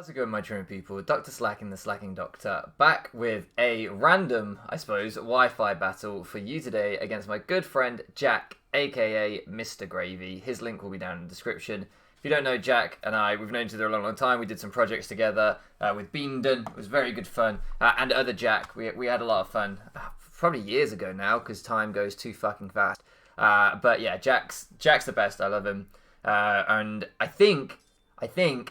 How's it going, my trim people? Dr. Slacking, the Slacking Doctor, back with a random, I suppose, Wi-Fi battle for you today against my good friend Jack, aka Mr Gravy. His link will be down in the description. If you don't know, Jack and I, we've known each other a long time. We did some projects together with Beendon. It was very good fun. And other Jack, we had a lot of fun. Probably years ago now, because time goes too fucking fast. But yeah, Jack's the best. I love him. And I think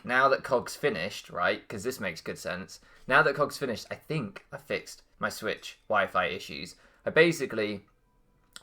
now that COG's finished, right, because this makes good sense, now that COG's finished, I think I fixed my Switch Wi-Fi issues. I basically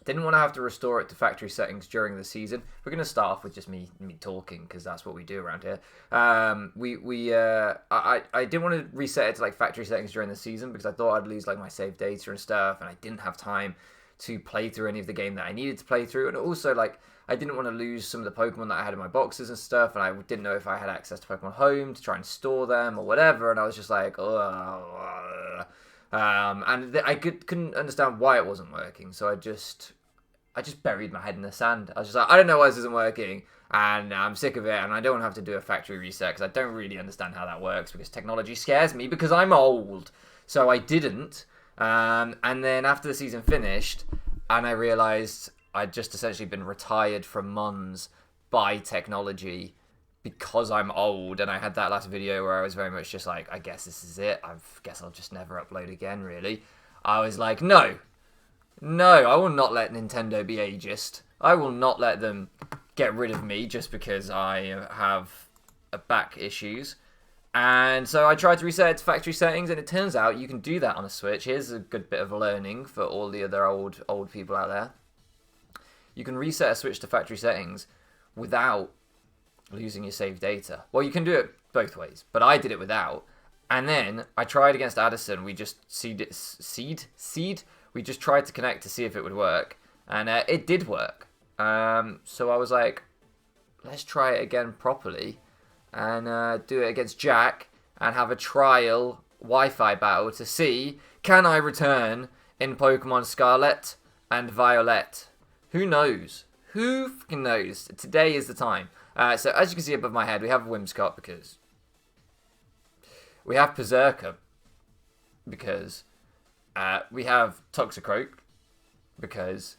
didn't want to have to restore it to factory settings during the season. We're going to start off with just me talking, because that's what we do around here. I didn't want to reset it to like factory settings during the season, because I thought I'd lose like my save data and stuff, and I didn't have time to play through any of the game that I needed to play through, and also like I didn't want to lose some of the Pokemon that I had in my boxes and stuff, and I didn't know if I had access to Pokemon Home to try and store them or whatever, and I was just like, oh. I couldn't understand why it wasn't working, so I just buried my head in the sand. I was just like, I don't know why this isn't working, and I'm sick of it, and I don't want to have to do a factory reset, because I don't really understand how that works, because technology scares me, because I'm old. So I didn't, and then after the season finished, and I realised I'd just essentially been retired from Mons by technology because I'm old, and I had that last video where I was very much just like, I guess this is it. I guess I'll just never upload again, really. I was like, no, I will not let Nintendo be ageist. I will not let them get rid of me just because I have back issues. And so I tried to reset it to factory settings, and it turns out you can do that on a Switch. Here's a good bit of learning for all the other old people out there. You can reset a Switch to factory settings without losing your saved data. Well, you can do it both ways, but I did it without. And then I tried against Addison. We just seed. We just tried to connect to see if it would work, and it did work. So I was like, let's try it again properly, and do it against Jack, and have a trial Wi-Fi battle to see, can I return in Pokemon Scarlet and Violet? Who knows? Who fucking knows? Today is the time. So as you can see above my head, we have Whimsicott because we have Berserker because we have Toxicroak because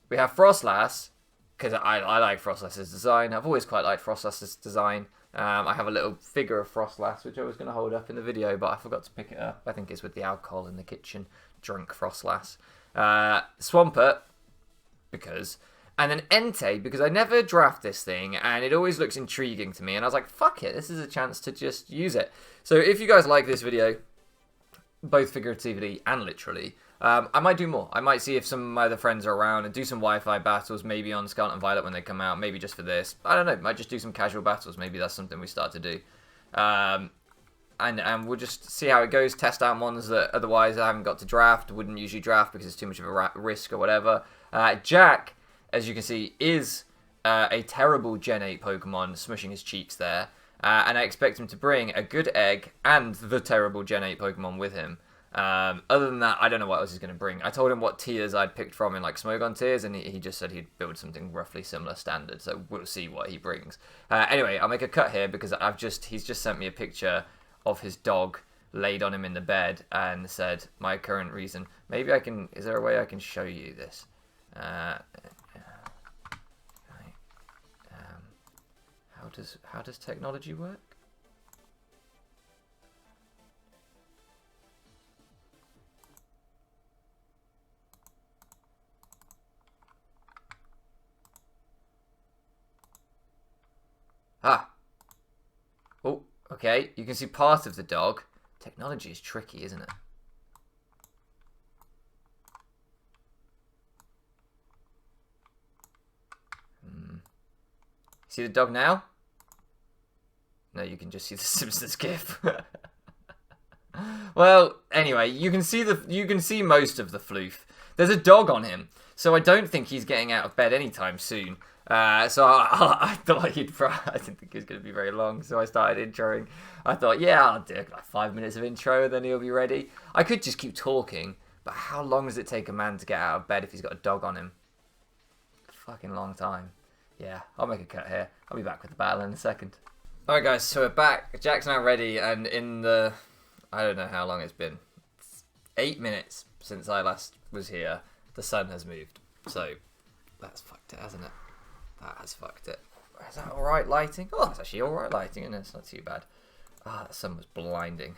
we have Frostlass because I like Frostlass's design. I've always quite liked Frostlass's design. I have a little figure of Frostlass which I was going to hold up in the video, but I forgot to pick it up. I think it's with the alcohol in the kitchen. Drunk Frostlass. Swampert because, and then Entei because I never draft this thing and it always looks intriguing to me, and I was like, fuck it, this is a chance to just use it. So if you guys like this video, both figuratively and literally, I might do more. I might see if some of my other friends are around and do some Wi-Fi battles, maybe on Scarlet and Violet when they come out, maybe just for this. I don't know, might just do some casual battles, maybe that's something we start to do. And we'll just see how it goes, test out ones that otherwise I haven't got to draft, wouldn't usually draft because it's too much of a risk or whatever. Jack, as you can see, is a terrible Gen 8 Pokemon, smushing his cheeks there. And I expect him to bring a good egg and the terrible Gen 8 Pokemon with him. Other than that, I don't know what else he's going to bring. I told him what tiers I'd picked from in like Smogon tiers, and he just said he'd build something roughly similar standard, so we'll see what he brings. Anyway, I'll make a cut here because he's just sent me a picture of his dog laid on him in the bed and said, my current reason. Maybe I can, is there a way I can show you this? How does technology work? Oh, okay. You can see part of the dog. Technology is tricky, isn't it? See the dog now? No, you can just see the Simpsons gif. Well, anyway, you can see most of the floof. There's a dog on him, so I don't think he's getting out of bed anytime soon. So I thought I didn't think it was going to be very long, so I started introing. I thought, yeah, I'll do like 5 minutes of intro, then he'll be ready. I could just keep talking, but how long does it take a man to get out of bed if he's got a dog on him? Fucking long time. Yeah, I'll make a cut here. I'll be back with the battle in a second. Alright guys, so we're back. Jack's now ready, and in the... I don't know how long it's been. It's 8 minutes since I last was here. The sun has moved. So, that's fucked it, hasn't it? That has fucked it. Is that alright lighting? Oh, that's actually alright lighting, isn't it? It's not too bad. Ah, that sun was blinding.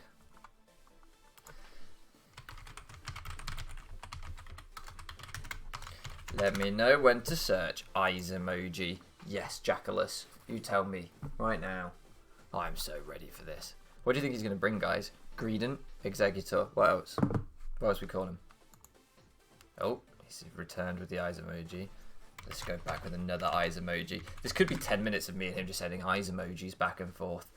Let me know when to search. Eyes emoji. Yes, Jackalus. You tell me right now. I'm so ready for this. What do you think he's going to bring, guys? Greedent, Executor. What else? What else we call him? Oh, he's returned with the eyes emoji. Let's go back with another eyes emoji. This could be 10 minutes of me and him just sending eyes emojis back and forth.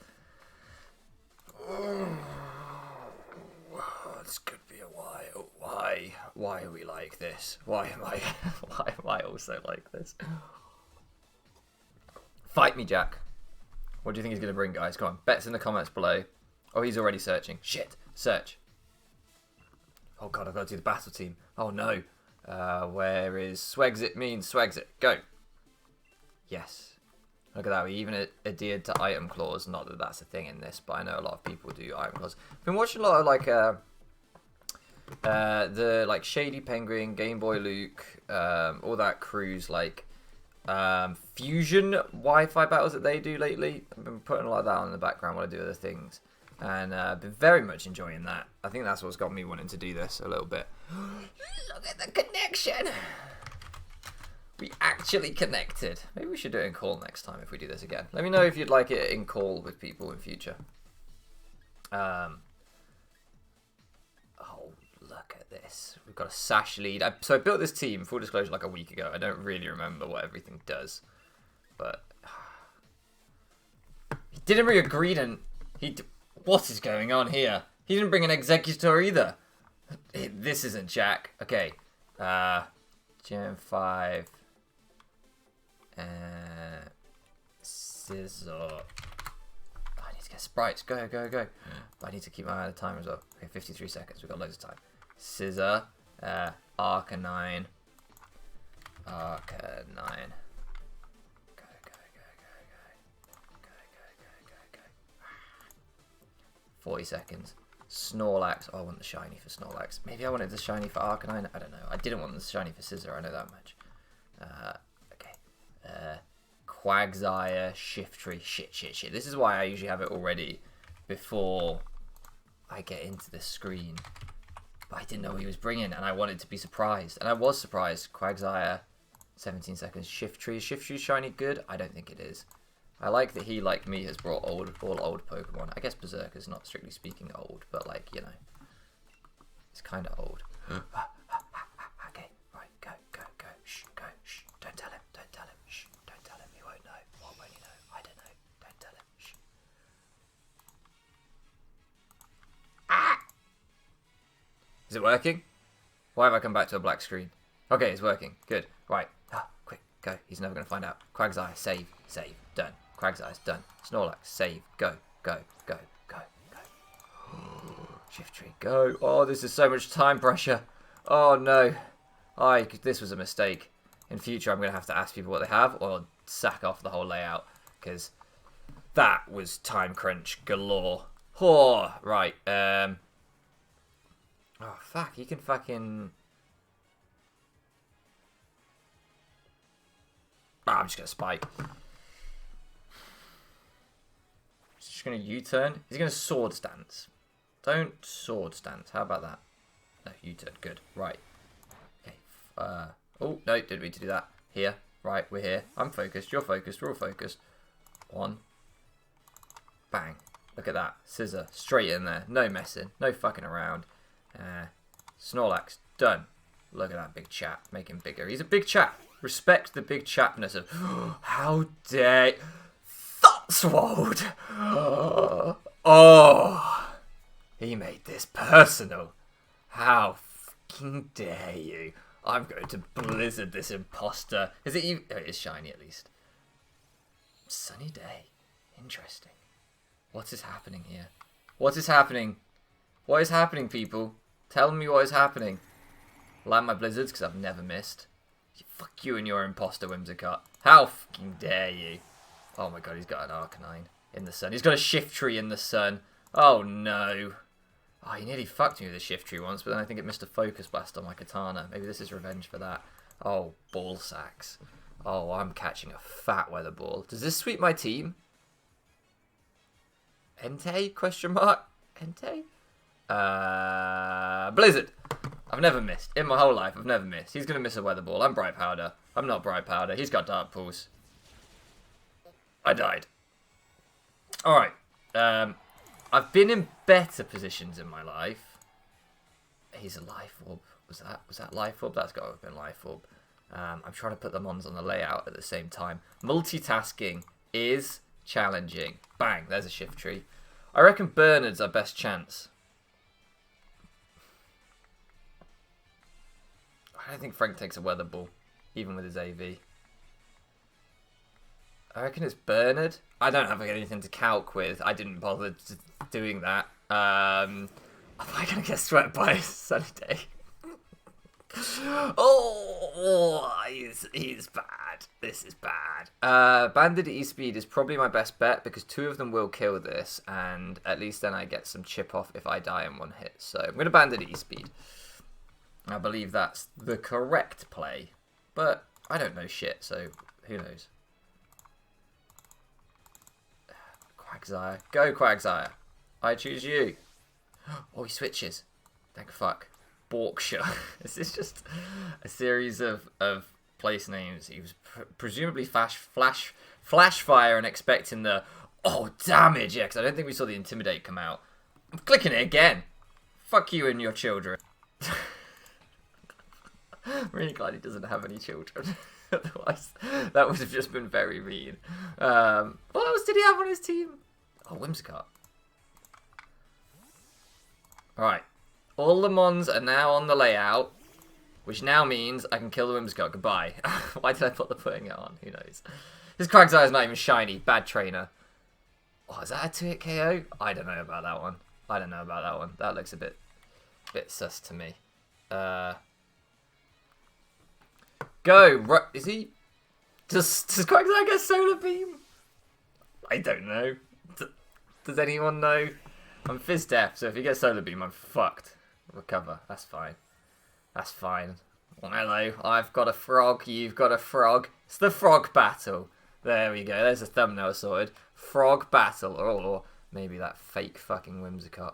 This could be a while. Why are we like this? Why am I also like this? Fight me, Jack. What do you think he's going to bring, guys? Come on. Bets in the comments below. Oh, he's already searching. Shit. Search. Oh, God, I've got to do the battle team. Oh, no. Where is Swexit means Swexit? Go. Yes. Look at that. We even adhered to item clause. Not that that's a thing in this, but I know a lot of people do item clause. I've been watching a lot of, like, the, like, Shady Penguin, Game Boy Luke, all that crew's, like, fusion Wi-Fi battles that they do lately. I've been putting a lot of that on in the background while I do other things, and been very much enjoying that. I think that's what's got me wanting to do this a little bit. Look at the connection. We actually connected. Maybe we should do it in call next time if we do this again. Let me know if you'd like it in call with people in future. Oh, look at this. We've got a Sash lead. So I built this team, full disclosure, like a week ago. I don't really remember what everything does. But... he didn't bring a Greedent. What is going on here? He didn't bring an Executor either. This isn't Jack. Okay. Gen 5. Scissor. I need to get sprites. Go. But I need to keep my eye on the timer as well. Okay, 53 seconds. We've got loads of time. Scissor. Arcanine. Arcanine. Go. 40 seconds. Snorlax. Oh, I want the shiny for Snorlax. Maybe I wanted the shiny for Arcanine. I don't know. I didn't want the shiny for Scissor. I know that much. Okay. Quagsire. Shiftry. Shit. This is why I usually have it already before I get into the screen. But I didn't know what he was bringing, and I wanted to be surprised. And I was surprised. Quagsire. 17 seconds. Shiftry. Is Shiftry shiny good? I don't think it is. I like that he, like me, has brought all old Pokemon. I guess Berserker's not strictly speaking old, but, like, you know. It's kind of old. Okay, right, go. Shh, go, shh. Don't tell him. Shh, don't tell him. He won't know. What won't he know? I don't know. Don't tell him. Shh. Ah! Is it working? Why have I come back to a black screen? Okay, it's working. Good. Right. Quick, go. He's never going to find out. Quagsire, save. Done. Quagsire's done. Snorlax, save. Go. Shiftry, go. Oh, this is so much time pressure. Oh, no. This was a mistake. In future, I'm going to have to ask people what they have or sack off the whole layout because that was time crunch galore. Oh, right. Oh, fuck. You can fucking... I'm just going to spike. Just going to U-turn. Is he going to sword stance? Don't sword stance. How about that? No, U-turn. Good. Right. Okay. Oh, no. Didn't mean to do that. Here. Right. We're here. I'm focused. You're focused. We're all focused. One. Bang. Look at that. Scissor. Straight in there. No messing. No fucking around. Snorlax. Done. Look at that big chap. Make him bigger. He's a big chap. Respect the big chapness of... How dare... Thoughtswold! Oh! He made this personal. How fucking dare you? I'm going to blizzard this imposter. Is it you? Oh, it is shiny at least. Sunny day. Interesting. What is happening here? What is happening? What is happening, people? Tell me what is happening. Land my blizzards, because I've never missed. Fuck you and your imposter, Whimsicott. How fucking dare you? Oh my god, he's got an Arcanine. in the sun. He's got a shift tree in the sun. Oh, no. Oh, he nearly fucked me with a shift tree once, but then I think it missed a focus blast on my katana. Maybe this is revenge for that. Oh, ball sacks. Oh, I'm catching a fat weather ball. Does this sweep my team? Entei? Question mark? Entei? Blizzard. I've never missed. In my whole life, I've never missed. He's going to miss a weather ball. I'm Bright Powder. I'm not Bright Powder. He's got Dark Pulse. I died. Alright. I've been in better positions in my life. He's a Life Orb. Was that Life Orb? That's got to have been Life Orb. I'm trying to put the mons on the layout at the same time. Multitasking is challenging. Bang, there's a shift tree. I reckon Bernard's our best chance. I don't think Frank takes a weather ball, even with his AV. I reckon it's Bernard. I don't have anything to calc with. I didn't bother doing that. Am I going to get swept by a sunny day? Oh, he's bad. This is bad. Banded E-Speed is probably my best bet because 2 of them will kill this, and at least then I get some chip off if I die in 1 hit. So I'm going to Banded E-Speed. I believe that's the correct play, but I don't know shit, so who knows. Quagsire. Go, Quagsire. I choose you. Oh, he switches. Thank fuck. Borkshire. This is just a series of place names. He was presumably flash fire and expecting the damage. Yeah, because I don't think we saw the Intimidate come out. I'm clicking it again. Fuck you and your children. I'm really glad he doesn't have any children. Otherwise, that would have just been very mean. What else did he have on his team? Oh, Whimsicott. Alright. All the mons are now on the layout, which now means I can kill the Whimsicott. Goodbye. Why did I bother putting it on? Who knows? His Quagsire is not even shiny. Bad trainer. Oh, is that a 2-hit KO? I don't know about that one. That looks a bit sus to me. Go. Is he? Does Quagsire get Solar Beam? I don't know. Does anyone know? I'm Fizz Death, so if he gets Solar Beam, I'm fucked. Recover. That's fine. That's fine. Well, hello. I've got a frog. You've got a frog. It's the frog battle. There we go. There's a thumbnail sorted. Frog battle. Or maybe that fake fucking Whimsicott.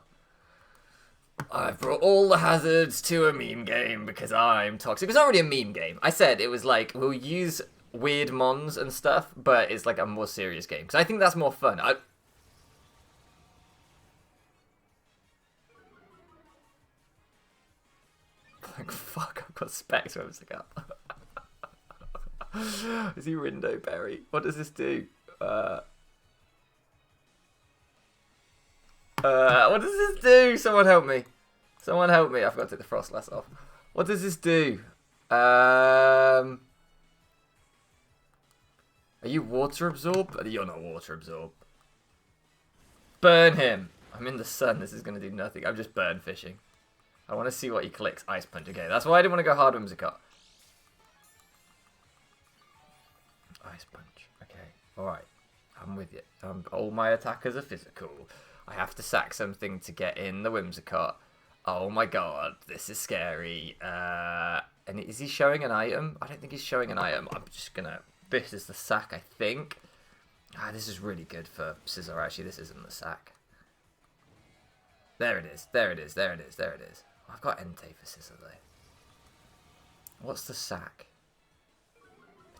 I've brought all the hazards to a meme game because I'm toxic. It's not really a meme game. I said it was like, we'll use weird mons and stuff, but it's like a more serious game. Because I think that's more fun. Like, fuck, I've got Specs Whimsicott. Is he Rindo Berry? What does this do? What does this do? Someone help me. Someone help me. I forgot to take the Frostlass off. What does this do? Are you water absorb? You're not water absorb. Burn him. I'm in the sun. This is going to do nothing. I'm just burn fishing. I want to see what he clicks. Ice Punch. Okay, that's why I didn't want to go hard Whimsicott. Ice Punch. Okay. Alright. I'm with you. All my attackers are physical. I have to sack something to get in the Whimsicott. Oh my god, this is scary. And is he showing an item? I don't think he's showing an item. I'm just gonna... This is the sack, I think. This is really good for Scizor, actually. This isn't the sack. There it is. There it is. There it is. There it is. I've got Entei for Scizor, though. What's the sack?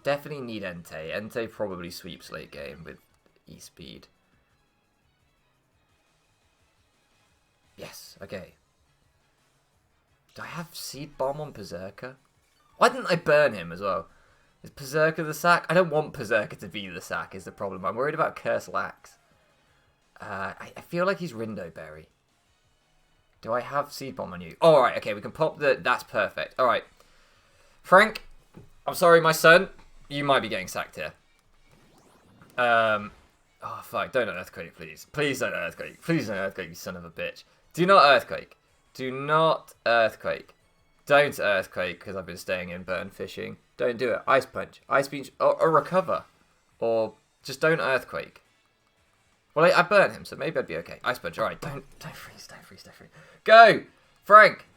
Definitely need Entei. Entei probably sweeps late game with E-Speed. Yes, okay. Do I have Seed Bomb on Berserker? Why didn't I burn him as well? Is Berserker the sack? I don't want Berserker to be the sack is the problem. I'm worried about Curse Lax. I feel like he's Rindo Berry. Do I have Seed Bomb on you? Oh, alright, okay, we can pop the... That's perfect. Alright. Frank, I'm sorry, my son. You might be getting sacked here. Oh, fuck. Don't Earthquake, please. Please don't Earthquake. Please don't Earthquake, you son of a bitch. Do not Earthquake. Do not Earthquake. Don't Earthquake, because I've been staying in burn fishing. Don't do it. Ice Punch. Ice Punch. Or Recover. Or just don't Earthquake. Well, I burnt him, so maybe I'd be okay. Ice punch. All right, don't freeze, don't freeze, don't freeze. Go, Frank.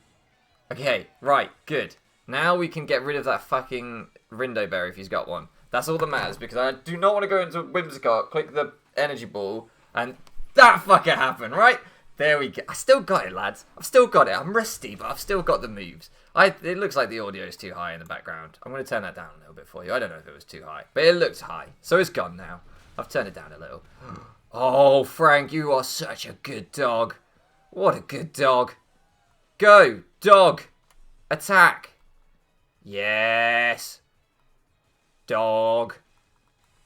Okay, right, good. Now we can get rid of that fucking Rindo Berry if he's got one. That's all that matters, because I do not want to go into Whimsicott, click the energy ball, and that fucker happened, right? There we go. I still got it, lads. I've still got it. I'm rusty, but I've still got the moves. It looks like the audio is too high in the background. I'm going to turn that down a little bit for you. I don't know if it was too high, but it looks high. So it's gone now. I've turned it down a little. Oh, Frank, you are such a good dog. What a good dog. Go, dog. Attack. Yes. Dog.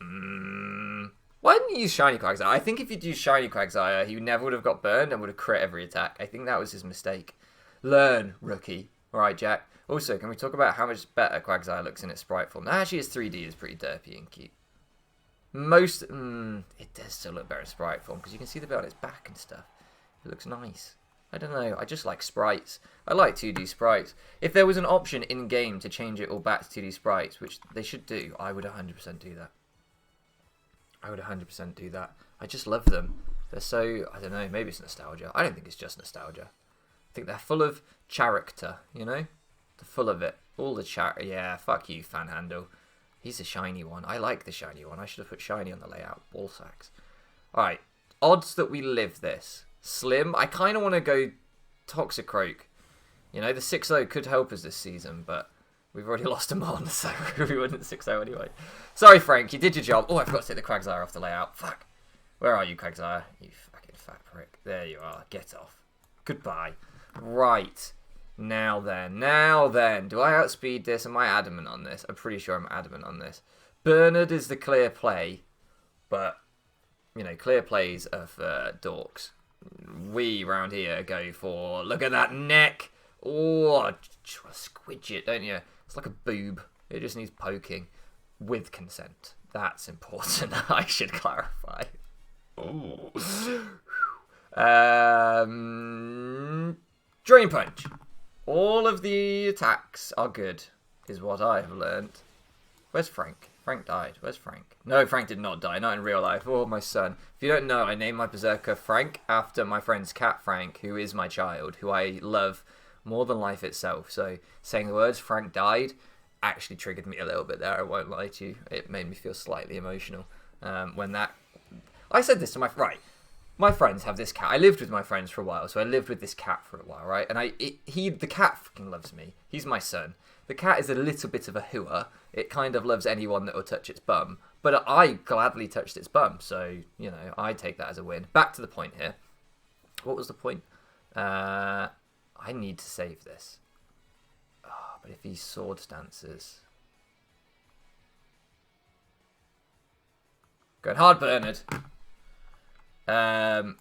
Why didn't you use Shiny Quagsire? I think if you'd used Shiny Quagsire, he never would have got burned and would have crit every attack. I think that was his mistake. Learn, rookie. Alright, Jack. Also, can we talk about how much better Quagsire looks in its sprite form? Actually, his 3D is pretty derpy and cute. It does still look better in sprite form, because you can see the bit on its back and stuff. It looks nice. I don't know, I just like sprites. I like 2D sprites. If there was an option in-game to change it all back to 2D sprites, which they should do, I would 100% do that. I would 100% do that. I just love them. They're so, I don't know, maybe it's nostalgia. I don't think it's just nostalgia. I think they're full of character, you know? They're full of it. All the yeah, fuck you, Fanhandle. He's a shiny one. I like the shiny one. I should have put shiny on the layout. Ball sacks. Alright, odds that we live this. Slim. I kind of want to go Toxicroak. You know, the 6-0 could help us this season, but we've already lost him on, so we wouldn't 6-0 anyway. Sorry, Frank, you did your job. Oh, I forgot to take the Quagsire off the layout. Fuck. Where are you, Quagsire? You fucking fat prick. There you are. Get off. Goodbye. Right. Now then. Do I outspeed this? Am I adamant on this? I'm pretty sure I'm adamant on this. Bernard is the clear play, but, you know, clear plays are for dorks. We round here go for, look at that neck. Oh, squidge it, don't you? It's like a boob. It just needs poking with consent. That's important. I should clarify. Ooh. Drain Punch. All of the attacks are good, is what I have learned. Where's Frank? Frank died. Where's Frank? No, Frank did not die. Not in real life. Oh, my son. If you don't know, I named my Berserker Frank after my friend's cat Frank, who is my child, who I love more than life itself. So saying the words Frank died actually triggered me a little bit there. I won't lie to you. It made me feel slightly emotional when that... I said this to my friends have this cat. I lived with my friends for a while, so I lived with this cat for a while, right? And the cat fucking loves me. He's my son. The cat is a little bit of a hooer. It kind of loves anyone that will touch its bum. But I gladly touched its bum, so, you know, I take that as a win. Back to the point here. What was the point? I need to save this. Oh, but if he sword stances... Going hard, Bernard. I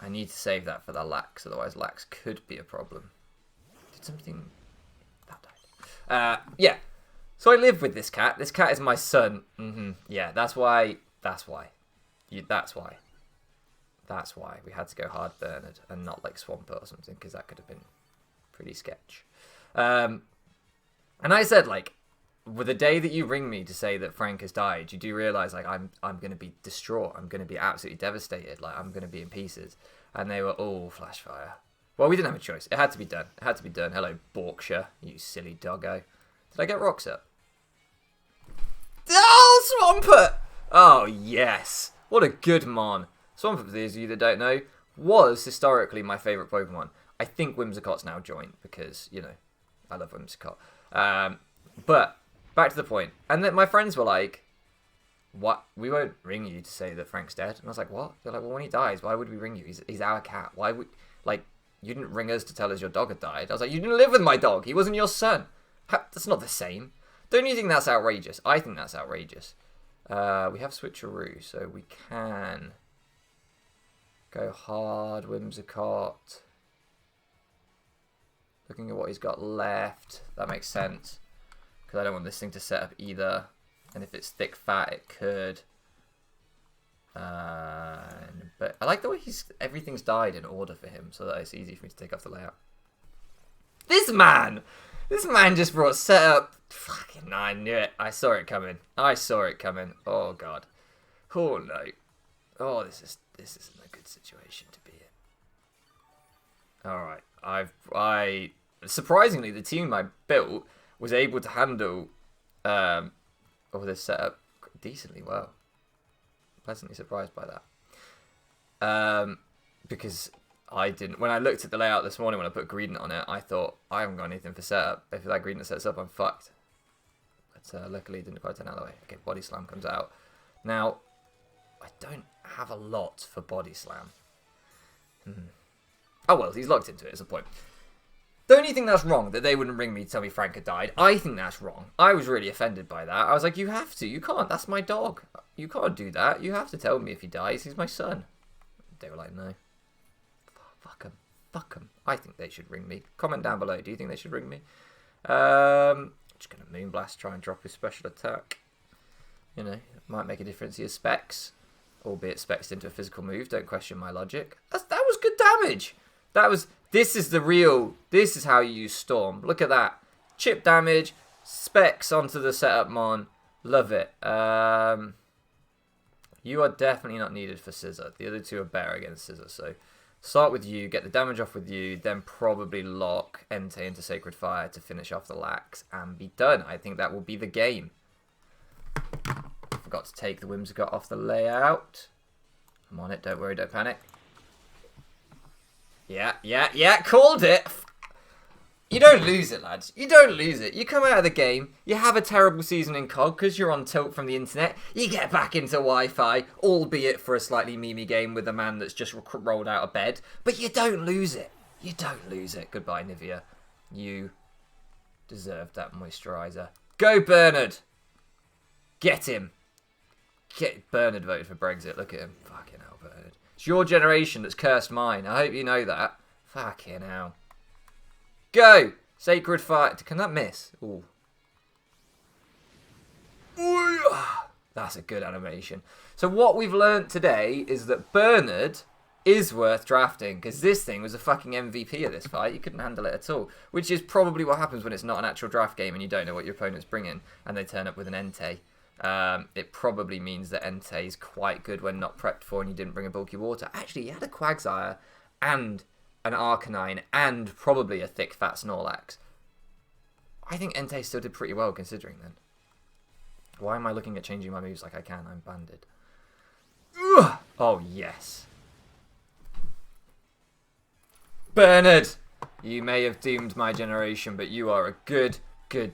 need to save that for the Lax, otherwise Lax could be a problem. Did something... That died. Yeah. So I live with this cat. This cat is my son. Yeah, that's why. That's why. That's why we had to go hard Bernard and not like Swampert or something, because that could have been pretty sketch. And I said, like, with the day that you ring me to say that Frank has died, you do realise, like, I'm going to be distraught. I'm going to be absolutely devastated. Like, I'm going to be in pieces. And they were all flash fire. Well, we didn't have a choice. It had to be done. It had to be done. Hello, Borkshire, you silly doggo. Did I get rocks up? Oh, Swampert! Oh, yes. What a good mon. Swampert, for those of you that don't know, was historically my favourite Pokemon. I think Whimsicott's now joined because, you know, I love Whimsicott. But... back to the point. And then my friends were like, what? We won't ring you to say that Frank's dead. And I was like, what? They're like, well, when he dies, why would we ring you? He's our cat. Why would... Like, you didn't ring us to tell us your dog had died. I was like, you didn't live with my dog. He wasn't your son. That's not the same. Don't you think that's outrageous? I think that's outrageous. We have Switcheroo, so we can go hard Whimsicott. Looking at what he's got left. That makes sense. Because I don't want this thing to set up either. And if it's thick fat, it could. But I like the way everything's died in order for him, so that it's easy for me to take off the layout. This man just brought setup. Fucking, I knew it. I saw it coming. Oh, God. Oh, no. Oh, this isn't a good situation to be in. All right, I surprisingly the team I built was able to handle all this setup decently well. Pleasantly surprised by that. Because I didn't. When I looked at the layout this morning, when I put Greedent on it, I thought I haven't got anything for setup. If that Greedent sets up, I'm fucked. But luckily, it didn't quite turn out that way. Okay, Body Slam comes out. Now, I don't have a lot for Body Slam. Oh well, he's locked into it. Is the point. The only thing that's wrong that they wouldn't ring me to tell me Frank had died. I think that's wrong. I was really offended by that. I was like, you have to. You can't. That's my dog. You can't do that. You have to tell me if he dies. He's my son. They were like, no. Fuck him. Fuck him. I think they should ring me. Comment down below. Do you think they should ring me? Just going to Moonblast, try and drop his special attack. You know, might make a difference to your specs. Albeit specs into a physical move. Don't question my logic. That was good damage. This is how you use Storm. Look at that. Chip damage. Specs onto the setup mon. Love it. You are definitely not needed for Scissor. The other two are better against Scissor. So start with you, get the damage off with you, then probably lock Entei into Sacred Fire to finish off the Lax and be done. I think that will be the game. Forgot to take the Whimsicott off the layout. I'm on it, don't worry, don't panic. Yeah, called it! You don't lose it, lads. You don't lose it. You come out of the game, you have a terrible season in COD because you're on tilt from the internet, you get back into Wi-Fi, albeit for a slightly memey game with a man that's just rolled out of bed, but you don't lose it. You don't lose it. Goodbye, Nivea. You deserve that moisturiser. Go, Bernard! Get him. Bernard voted for Brexit. Look at him. Fucking hell, Bernard. It's your generation that's cursed mine. I hope you know that. Fucking hell. Go! Sacred Fire. Can that miss? Ooh. That's a good animation. So what we've learnt today is that Bernard is worth drafting because this thing was a fucking MVP of this fight. You couldn't handle it at all. Which is probably what happens when it's not an actual draft game and you don't know what your opponent's bringing and they turn up with an Entei. It probably means that Entei is quite good when not prepped for and you didn't bring a bulky water. Actually, he had a Quagsire and an Arcanine and probably a thick fat Snorlax. I think Entei still did pretty well considering then. Why am I looking at changing my moves like I can? I'm banded. Ugh! Oh, yes. Bernard! You may have doomed my generation, but you are a good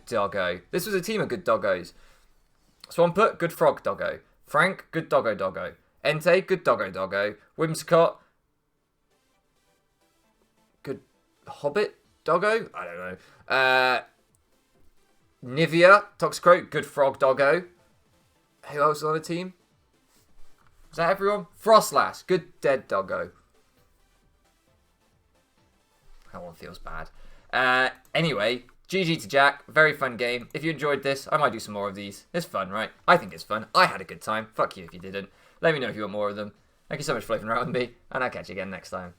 doggo. This was a team of good doggos. Swampert, good frog doggo. Frank, good doggo. Entei, good doggo. Whimsicott, good hobbit doggo? I don't know. Nivea, Toxicroak, good frog doggo. Who else was on the team? Was that everyone? Frostlass, good dead doggo. That one feels bad. Anyway, GG to Jack. Very fun game. If you enjoyed this, I might do some more of these. It's fun, right? I think it's fun. I had a good time. Fuck you if you didn't. Let me know if you want more of them. Thank you so much for flipping around with me, and I'll catch you again next time.